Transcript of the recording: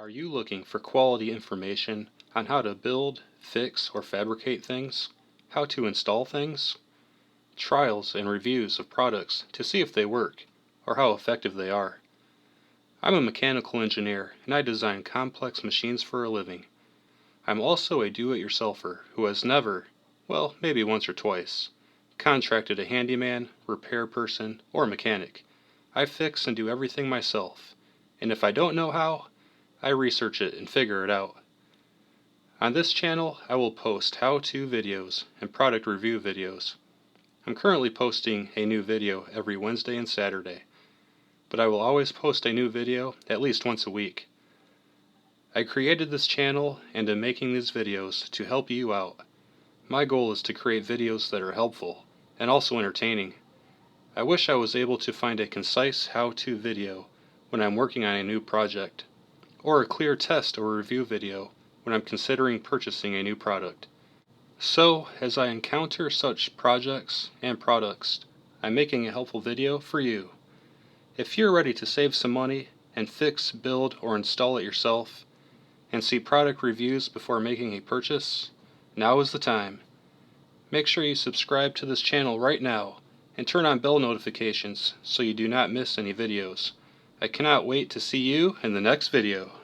Are you looking for quality information on how to build, fix, or fabricate things? How to install things? Trials and reviews of products to see if they work, or how effective they are. I'm a mechanical engineer and I design complex machines for a living. I'm also a do-it-yourselfer who has never, well, maybe once or twice, contracted a handyman, repair person, or mechanic. I fix and do everything myself, and if I don't know how, I research it and figure it out. On this channel, I will post how-to videos and product review videos. I'm currently posting a new video every Wednesday and Saturday, but I will always post a new video at least once a week. I created this channel and am making these videos to help you out. My goal is to create videos that are helpful and also entertaining. I wish I was able to find a concise how-to video when I'm working on a new project, or a clear test or review video when I'm considering purchasing a new product. So, as I encounter such projects and products, I'm making a helpful video for you. If you're ready to save some money and fix, build, or install it yourself, and see product reviews before making a purchase, now is the time. Make sure you subscribe to this channel right now and turn on bell notifications so you do not miss any videos. I cannot wait to see you in the next video.